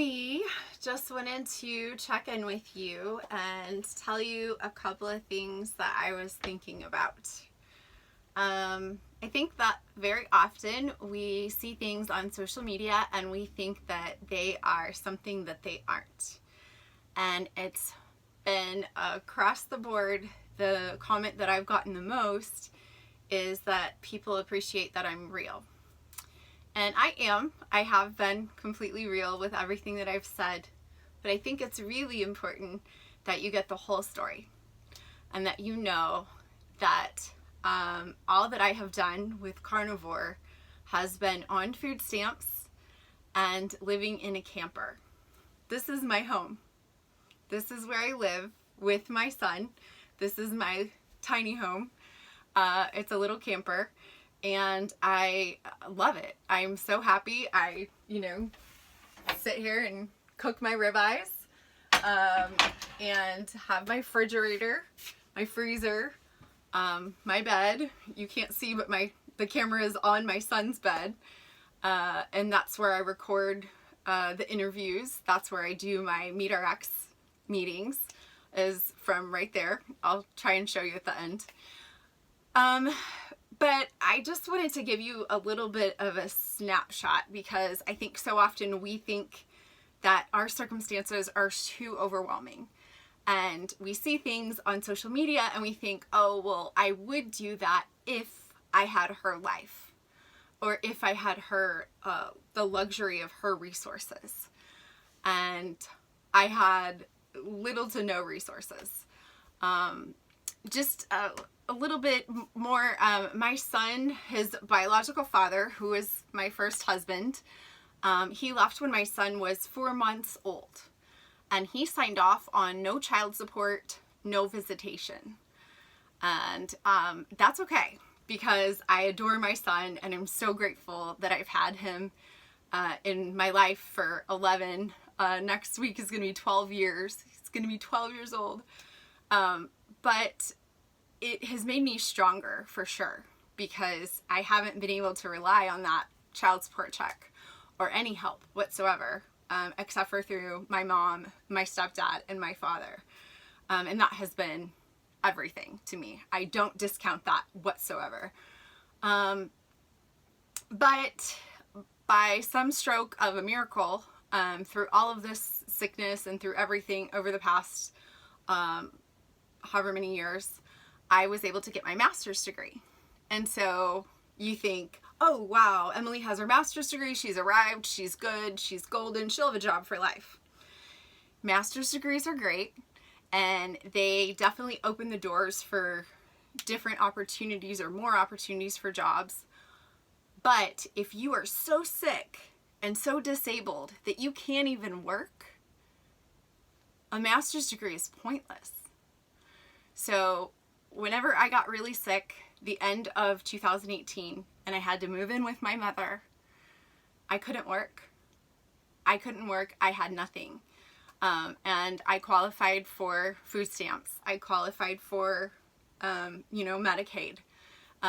me. Just wanted to check in with you and tell you a couple of things that I was thinking about. I think that very often we see things on social media and we think that they are something that they aren't. And it's been across the board, the comment that I've gotten the most is that people appreciate that I'm real. And I am. I have been completely real with everything that I've said. But I think it's really important that you get the whole story and that you know that all that I have done with Carnivore has been on food stamps and living in a camper. This is my home. This is where I live with my son. This is my tiny home. It's a little camper. And I love it. I'm so happy. I, sit here and cook my ribeyes and have my refrigerator, my freezer, my bed. You can't see, but the camera is on my son's bed. And that's where I record the interviews. That's where I do my MeetRx meetings, is from right there. I'll try and show you at the end. But I just wanted to give you a little bit of a snapshot because I think so often we think that our circumstances are too overwhelming. And we see things on social media and we think, oh, well, I would do that if I had her life or if I had her, the luxury of her resources. And I had little to no resources. Just a little bit more, my son, his biological father, who is my first husband, he left when my son was 4 months old. And he signed off on no child support, no visitation. And that's okay because I adore my son and I'm so grateful that I've had him in my life for 11. Next week is going to be 12 years. He's going to be 12 years old. But it has made me stronger for sure because I haven't been able to rely on that child support check or any help whatsoever, except for through my mom, my stepdad, and my father. And that has been everything to me. I don't discount that whatsoever. But by some stroke of a miracle, through all of this sickness and through everything over the past however many years, I was able to get my master's degree. And so you think, oh wow, Emily has her master's degree, she's arrived, she's good, she's golden, she'll have a job for life. Master's degrees are great and they definitely open the doors for different opportunities or more opportunities for jobs. But if you are so sick and so disabled that you can't even work, a master's degree is pointless. So whenever I got really sick, the end of 2018, and I had to move in with my mother, I couldn't work. I had nothing. And I qualified for food stamps. I qualified for, Medicaid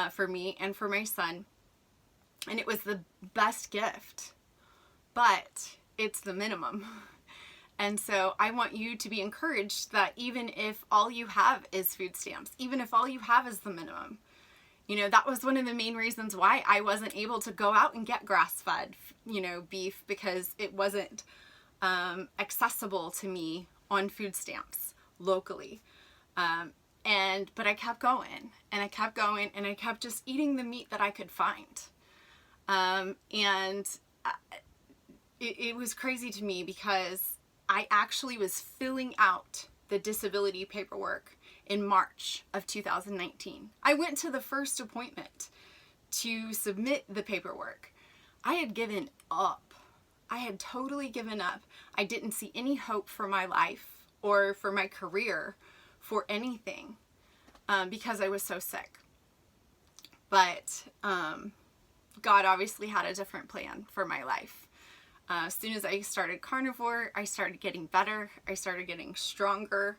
for me and for my son. And it was the best gift, but it's the minimum. And so I want you to be encouraged that even if all you have is food stamps, even if all you have is the minimum, that was one of the main reasons why I wasn't able to go out and get grass-fed, beef, because it wasn't accessible to me on food stamps locally. But I kept going and I kept going and I kept just eating the meat that I could find. It was crazy to me because I actually was filling out the disability paperwork in March of 2019. I went to the first appointment to submit the paperwork. I had given up. I had totally given up. I didn't see any hope for my life or for my career, for anything, because I was so sick. But God obviously had a different plan for my life. As soon as I started Carnivore, I started getting better. I started getting stronger.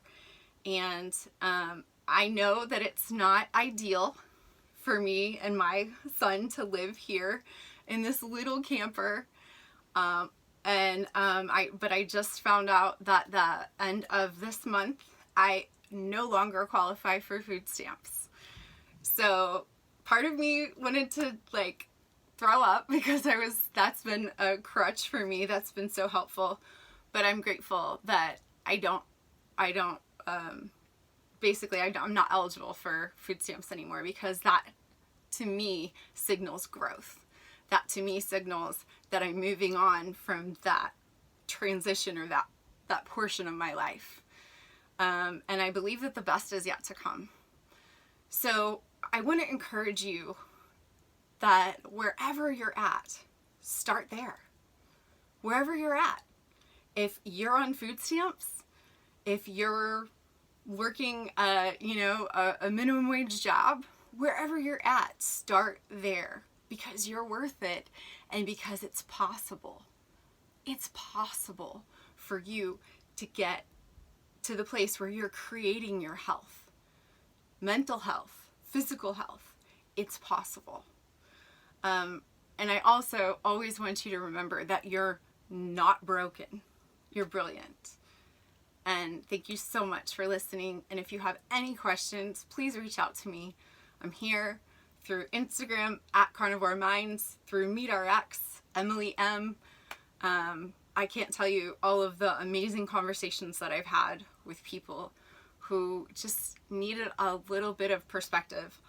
And I know that it's not ideal for me and my son to live here in this little camper. And but I just found out that the end of this month, I no longer qualify for food stamps. So part of me wanted to like throw up because that's been a crutch for me. That's been so helpful. But I'm grateful that basically I'm not eligible for food stamps anymore, because that to me signals growth. That to me signals that I'm moving on from that transition, or that portion of my life. And I believe that the best is yet to come. So I want to encourage you that wherever you're at, start there. Wherever you're at. If you're on food stamps, if you're working a minimum wage job, wherever you're at, start there, because you're worth it, and because it's possible. It's possible for you to get to the place where you're creating your health, mental health, physical health. It's possible. And I also always want you to remember that you're not broken. You're brilliant. And thank you so much for listening. And if you have any questions, please reach out to me. I'm here through Instagram at Carnivore Minds, through MeetRx, Emily M. I can't tell you all of the amazing conversations that I've had with people who just needed a little bit of perspective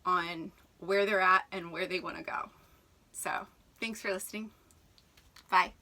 on where they're at and where they want to go. So thanks for listening. Bye.